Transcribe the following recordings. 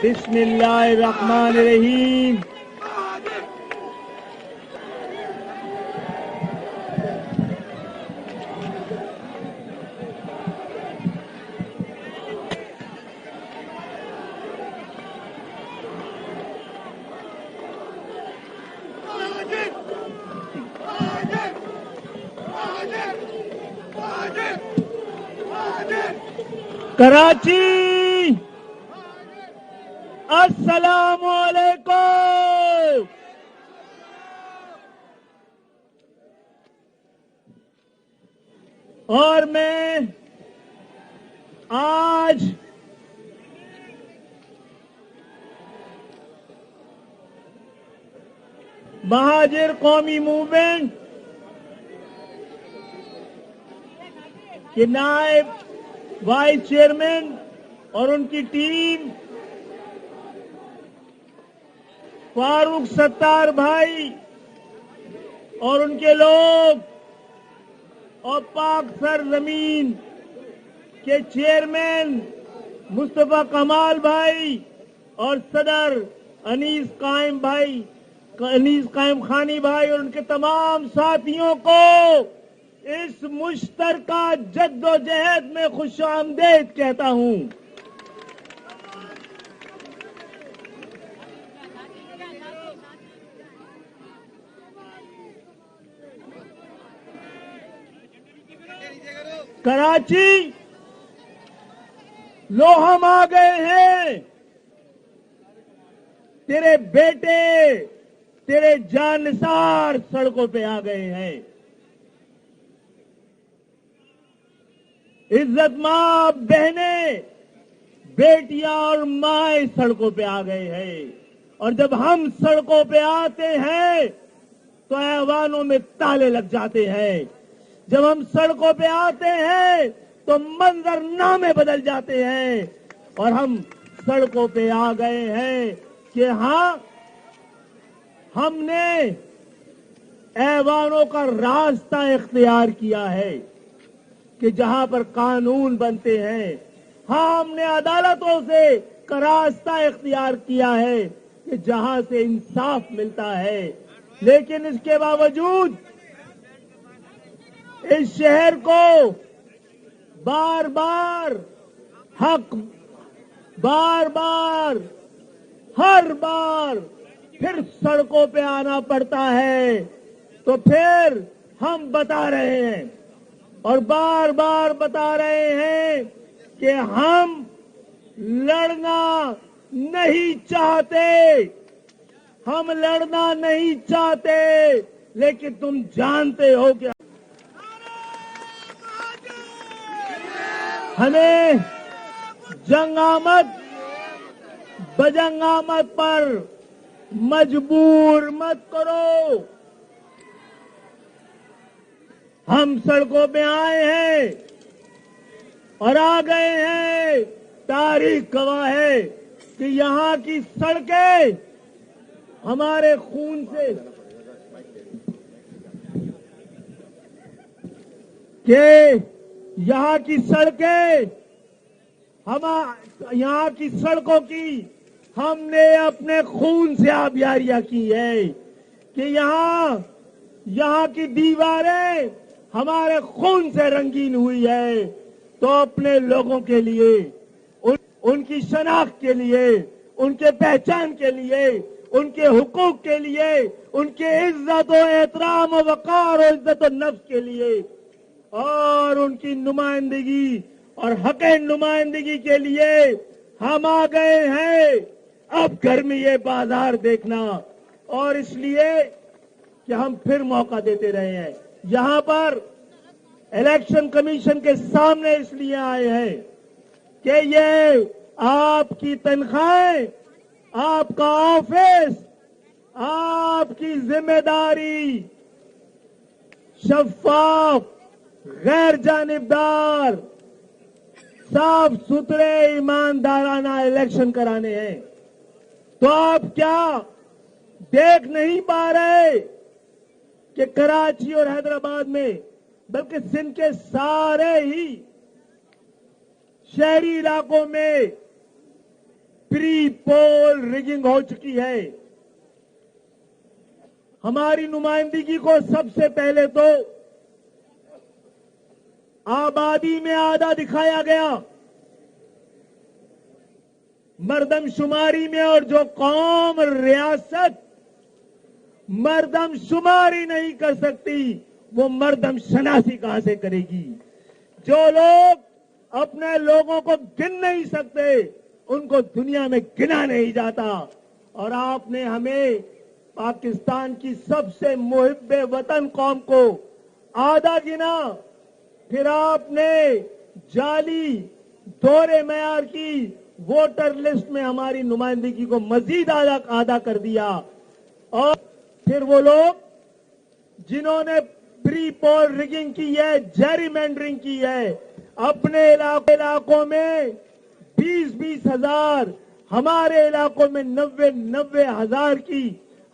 بسم اللہ الرحمن الرحیم. کراچی السلام علیکم. اور میں آج مہاجر قومی موومنٹ کے نائب وائس چیئرمین اور ان کی ٹیم فاروق ستار بھائی اور ان کے لوگ اور پاک سرزمین کے چیئرمین مصطفیٰ کمال بھائی اور صدر انیس قائم خانی بھائی اور ان کے تمام ساتھیوں کو اس مشترکہ جد و جہد میں خوش آمدید کہتا ہوں. کراچی لو ہم آ گئے ہیں. تیرے بیٹے تیرے جانثار سڑکوں پہ آ گئے ہیں. عزت ماں بہنیں بیٹیاں اور مائیں سڑکوں پہ آ گئے ہیں. اور جب ہم سڑکوں پہ آتے ہیں تو ایوانوں میں تالے لگ جاتے ہیں. جب ہم سڑکوں پہ آتے ہیں تو منظر نامے بدل جاتے ہیں. اور ہم سڑکوں پہ آ گئے ہیں کہ ہاں ہم نے ایوانوں کا راستہ اختیار کیا ہے کہ جہاں پر قانون بنتے ہیں. ہاں ہم نے عدالتوں سے کا راستہ اختیار کیا ہے کہ جہاں سے انصاف ملتا ہے. لیکن اس کے باوجود اس شہر کو بار بار ہر بار پھر سڑکوں پہ آنا پڑتا ہے. تو پھر ہم بتا رہے ہیں اور بار بار بتا رہے ہیں کہ ہم لڑنا نہیں چاہتے. ہم لڑنا نہیں چاہتے لیکن تم جانتے ہو کہ ہمیں جنگ آمد بجنگ آمد پر مجبور مت کرو. ہم سڑکوں پہ آئے ہیں اور آ گئے ہیں. تاریخ گواہ ہے کہ یہاں کی سڑکیں ہمارے خون سے یہاں کی سڑکوں کی ہم نے اپنے خون سے آبیاریاں کی ہے کہ یہاں کی دیواریں ہمارے خون سے رنگین ہوئی ہے. تو اپنے لوگوں کے لیے ان کی شناخت کے لیے ان کے پہچان کے لیے ان کے حقوق کے لیے ان کے عزت و احترام و وقار و عزت و نفس کے لیے اور ان کی نمائندگی اور حق نمائندگی کے لیے ہم آ گئے ہیں. اب گرمی یہ بازار دیکھنا اور اس لیے کہ ہم پھر موقع دیتے رہے ہیں. یہاں پر الیکشن کمیشن کے سامنے اس لیے آئے ہیں کہ یہ آپ کی تنخواہیں آپ کا آفس آپ کی ذمہ داری شفاف غیر جانبدار صاف ستھرے ایماندارانہ الیکشن کرانے ہیں. تو آپ کیا دیکھ نہیں پا رہے کہ کراچی اور حیدرآباد میں بلکہ سندھ کے سارے ہی شہری علاقوں میں प्री पोल रिगिंग हो चुकी है। हमारी नुमाइंदगी को सबसे पहले तो आबादी में आधा दिखाया गया, मर्दमशुमारी में, और जो कौम रियासत मर्दमशुमारी नहीं कर सकती वो मर्दम शनासी कहां से करेगी। जो लोग अपने लोगों को गिन नहीं सकते उनको दुनिया में गिना नहीं जाता। और आपने हमें पाकिस्तान की सबसे मुहिब्बे वतन कौम को आधा गिना, फिर आपने जाली दोहरे मेयार की वोटर लिस्ट में हमारी नुमाइंदगी को मजीद आधा कर दिया। और फिर वो लोग जिन्होंने प्री पोल रिगिंग की है, जेरीमैंडरिंग की है, अपने इलाकों में 20-20 हजार, हमारे इलाकों में 90-90 हजार की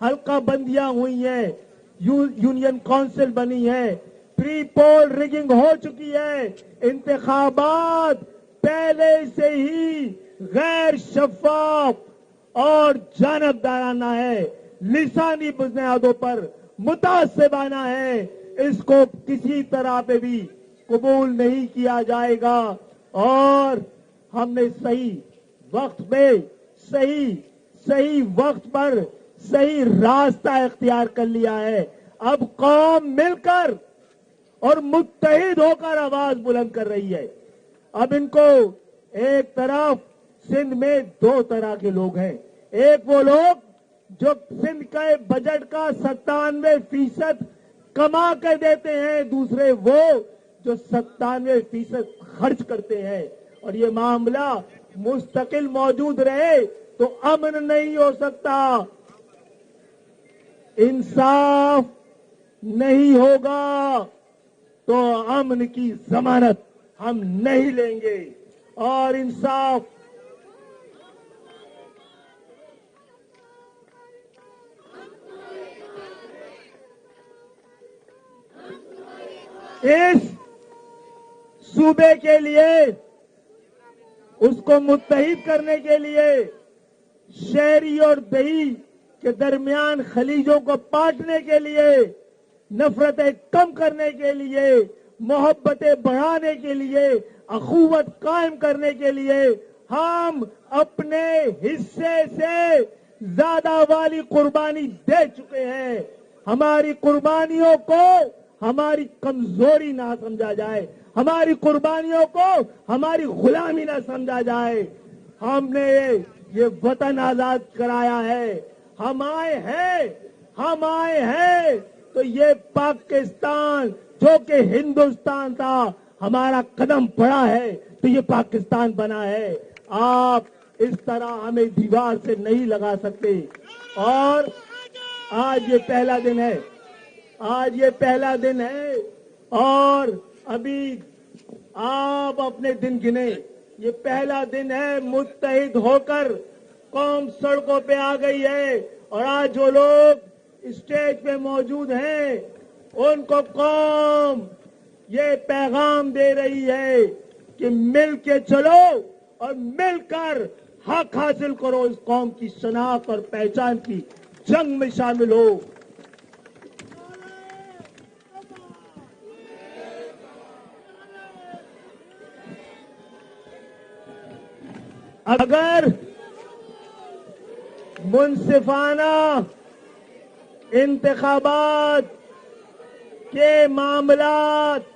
हल्का बंदियां हुई हैं, यूनियन काउंसिल बनी है, प्री पोल रिगिंग हो चुकी है। इंतखाबात पहले से ही गैर शफाफ और जानबदाराना है, लिसानी बुनियादों पर मुतासिबाना है। इसको किसी तरह पे भी कबूल नहीं किया जाएगा। और हमने सही वक्त पे सही वक्त पर सही रास्ता इख्तियार कर लिया है। अब कौम मिलकर और मुत्तहिद होकर आवाज बुलंद कर रही है। अब इनको एक तरफ सिंध में 2 तरह के लोग हैं, एक वो लोग जो सिंध के बजट का 97% कमा कर देते हैं, दूसरे वो जो 97% खर्च करते हैं। और ये मामला मुस्तकिल मौजूद रहे तो अमन नहीं हो सकता, इंसाफ नहीं होगा तो अमन की जमानत हम नहीं लेंगे। और इंसाफ इस सूबे के लिए, उसको मुत्तहिद करने के लिए, शहरी और दही के दरमियान खलीजों को बांटने के लिए, नफरतें कम करने के लिए, मोहब्बतें बढ़ाने के लिए, अखुवत कायम करने के लिए हम अपने हिस्से से ज्यादा वाली कुर्बानी दे चुके हैं। हमारी कुर्बानियों को हमारी कमजोरी ना समझा जाए, हमारी कुर्बानियों को हमारी गुलामी ना समझा जाए। हमने ये वतन आजाद कराया है, हम आए हैं तो ये पाकिस्तान जो कि हिंदुस्तान था, हमारा कदम पड़ा है तो ये पाकिस्तान बना है। आप इस तरह हमें दीवार से नहीं लगा सकते। और आज ये पहला दिन है, और अभी आप अपने दिन गिने, ये पहला दिन है, मुत्तहिद होकर कौम सड़कों पे आ गई है। और आज जो लोग स्टेज पे मौजूद हैं उनको कौम ये पैगाम दे रही है कि मिल के चलो और मिलकर हक हासिल करो, इस कौम की शनाख्त और पहचान की जंग में शामिल हो। अगर मुनसिफाना इंतखाबात के मामलात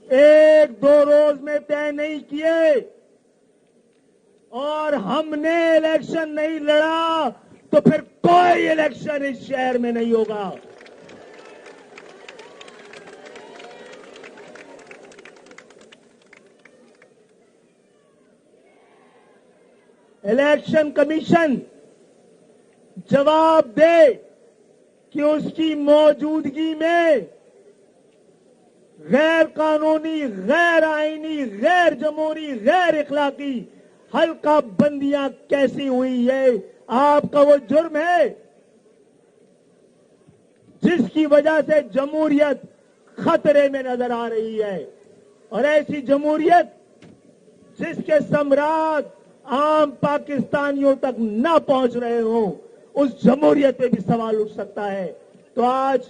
1-2 रोज में तय नहीं किए और हमने इलेक्शन नहीं लड़ा तो फिर कोई इलेक्शन इस शहर में नहीं होगा। इलेक्शन कमीशन जवाब दे कि उसकी मौजूदगी में गैर कानूनी, गैर आईनी, गैर जमहूरी, गैर इखलाकी हल्का बंदियां कैसी हुई है। आपका वो जुर्म है जिसकी वजह से जमहूरियत खतरे में नजर आ रही है। और ऐसी जमहूरियत जिसके सम्राट आम पाकिस्तानियों तक न पहुंच रहे हो, उस जमहूरियत पे भी सवाल उठ सकता है। तो आज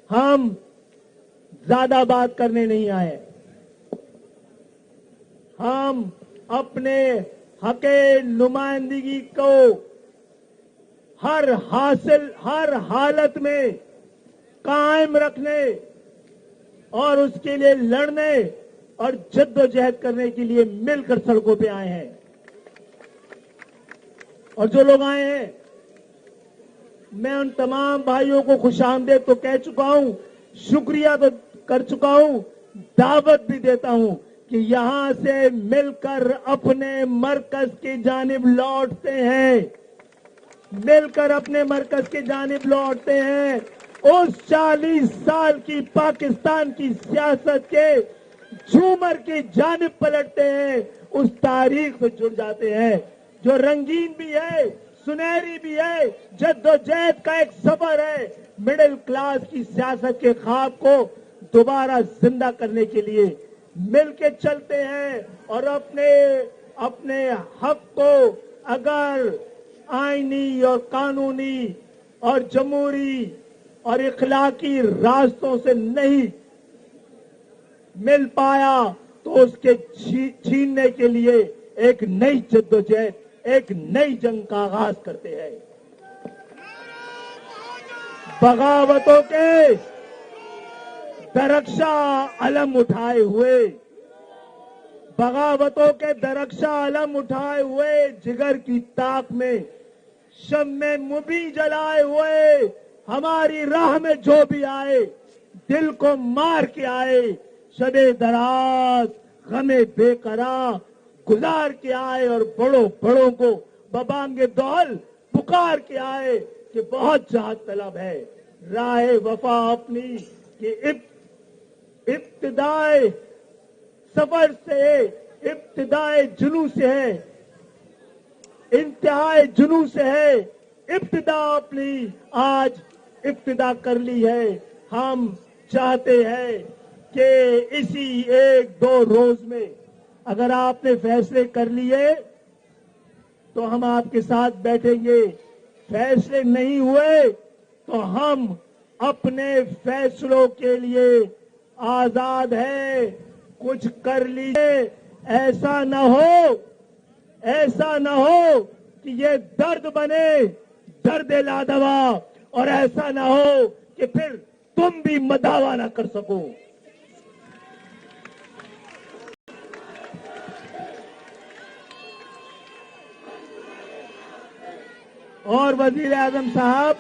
हम ज्यादा बात करने नहीं आए, हम अपने हके नुमाइंदगी को हर हालत में कायम रखने और उसके लिए लड़ने और जद्दोजहद करने के लिए मिलकर सड़कों पे आए हैं। और जो लोग आए हैं, मैं उन तमाम भाइयों को खुशामदीद तो कह चुका हूं, शुक्रिया तो कर चुका हूं, दावत भी देता हूं कि यहां से मिलकर अपने मरकज की जानिब लौटते हैं, मिलकर अपने मरकज की जानिब लौटते हैं। उस 40 साल की पाकिस्तान की सियासत के झूमर की जानिब पलटते हैं, उस तारीख से जुड़ जाते हैं जो रंगीन भी है, सुनहरी भी है, जद्दोजहद का एक सफर है मिडिल क्लास की सियासत के ख्वाब को दोबारा जिंदा करने के लिए। मिलके चलते हैं और अपने हक को अगर आईनी और कानूनी और जमहूरी और इखलाकी रास्तों से नहीं मिल पाया तो उसके छीनने के लिए एक नई जद्दोजहद, एक नई जंग का आगाज करते हैं। बगावतों के दरख्शा अलम उठाए हुए, बगावतों के दरख्शा अलम उठाए हुए, जिगर की ताक में शम्मे मुबी जलाए हुए, हमारी राह में जो भी आए दिल को मार के आए, शबे दराज गमे बेकरा गुजार के आए और बड़ों को बबांगे दौल पुकार के आए कि बहुत जहाद तलब है। राह वफा अपनी कि इब्तिदाए सफर से, इब्तिदाए जुनू से है, इंतहाए जुनू से है, इब्तिदा अपनी आज इब्तिदा कर ली है। हम चाहते हैं कि इसी 1-2 रोज में अगर आपने फैसले कर लिए तो हम आपके साथ बैठेंगे, फैसले नहीं हुए तो हम अपने फैसलों के लिए आजाद है। कुछ कर लीजिए, ऐसा न हो कि ये दर्द बने दर्द लादवा, और ऐसा न हो कि फिर तुम भी मदावा ना कर सको। और वजीर आजम साहब,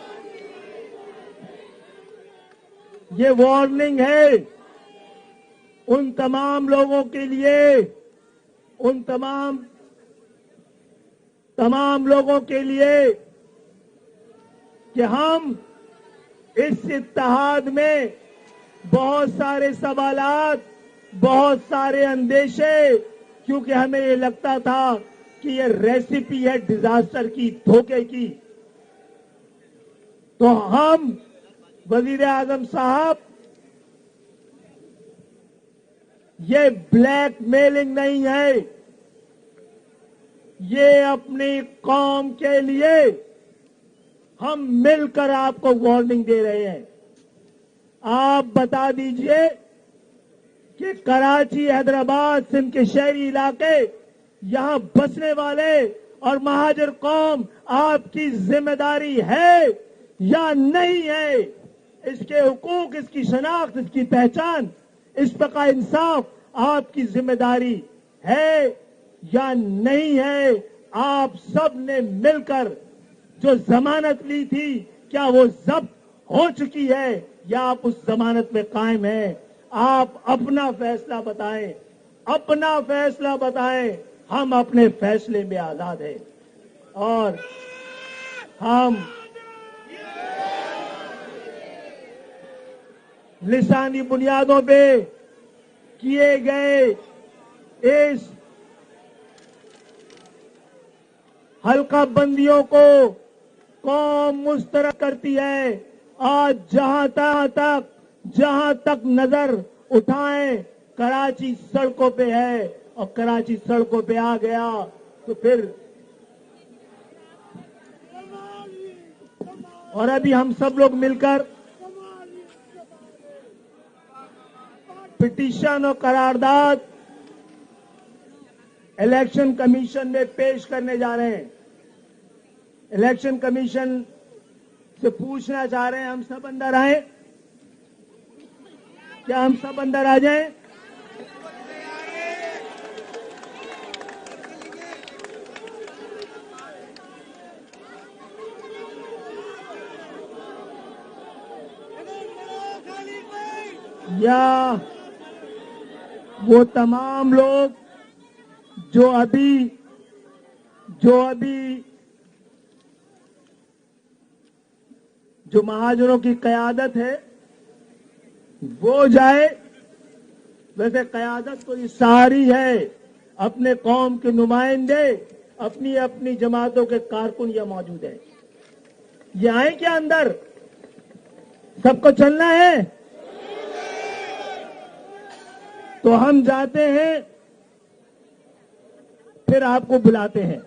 ये वार्निंग है उन तमाम लोगों के लिए, उन तमाम लोगों के लिए कि हम इस इत्तेहाद में बहुत सारे सवालात, बहुत सारे अंदेशे, क्योंकि हमें ये लगता था कि ये रेसिपी है डिजास्टर की, धोखे की। तो हम वजीर आजम साहब, ये ब्लैक मेलिंग नहीं है, ये अपनी कौम के लिए हम मिलकर आपको वार्निंग दे रहे हैं। आप बता दीजिए कि कराची, हैदराबाद, सिंध के शहरी इलाके, यहां बसने वाले और महाजर कौम आपकी जिम्मेदारी है या नहीं है? इसके हुकूक, इसकी शनाख्त, इसकी पहचान, इस पर का इंसाफ आपकी जिम्मेदारी है या नहीं है? आप सब ने मिलकर जो जमानत ली थी, क्या वो जब्त हो चुकी है या आप उस जमानत में कायम हैं? आप अपना फैसला बताएं, अपना फैसला बताएं। हम अपने फैसले में आजाद हैं और हम लिसानी बुनियादों पे किए गए इस हल्का बंदियों को कौम मुस्तरद करती है। आज जहां तक नजर उठाएं, कराची सड़कों पे है اور کراچی سڑکوں پہ آ گیا تو پھر اور ابھی ہم سب لوگ مل کر پٹیشن اور قرارداد الیکشن کمیشن میں پیش کرنے جا رہے ہیں. الیکشن کمیشن سے پوچھنا چاہ رہے ہیں ہم سب اندر آئیں. کیا ہم سب اندر آ جائیں؟ یا وہ تمام لوگ جو ابھی جو مہاجروں کی قیادت ہے وہ جائے. ویسے قیادت تو یہ ساری ہے, اپنے قوم کے نمائندے اپنی اپنی جماعتوں کے کارکن یہ موجود ہیں. یہ آئیں کیا اندر؟ سب کو چلنا ہے تو ہم جاتے ہیں, پھر آپ کو بلاتے ہیں.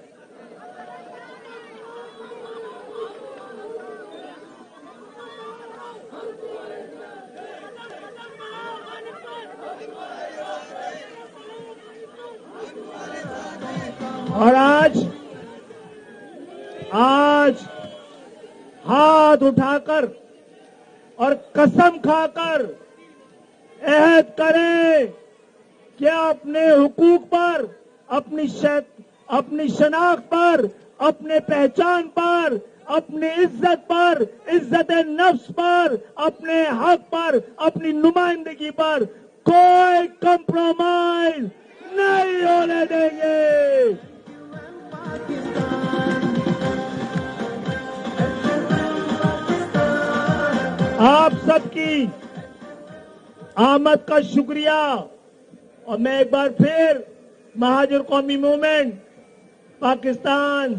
اور آج ہاتھ اٹھا کر اور قسم کھا کر عہد کریں کہ اپنے حقوق پر, اپنی شناخت پر, اپنے پہچان پر, اپنی عزت پر, عزت نفس پر, اپنے حق پر, اپنی نمائندگی پر کوئی کمپرومائز نہیں ہونے دیں گے. آپ سب کی آمد کا شکریہ. اور میں ایک بار پھر مہاجر قومی موومنٹ پاکستان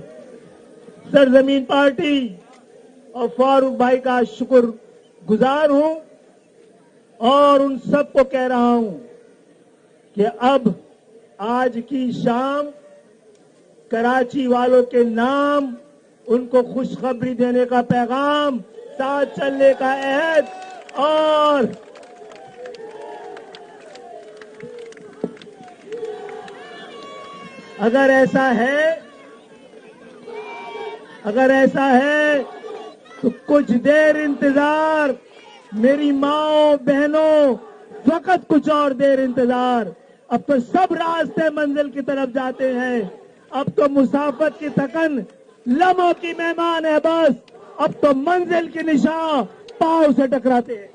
سرزمین پارٹی اور فاروق بھائی کا شکر گزار ہوں, اور ان سب کو کہہ رہا ہوں کہ اب آج کی شام کراچی والوں کے نام ان کو خوشخبری دینے کا پیغام, ساتھ چلنے کا عہد, اور اگر ایسا ہے تو کچھ دیر انتظار میری ماؤں بہنوں, فقط کچھ اور دیر انتظار. اب تو سب راستے منزل کی طرف جاتے ہیں. اب تو مسافت کی تھکن لمحوں کی مہمان ہے. بس اب تو منزل کی نشاں پاؤں سے ٹکراتے ہیں.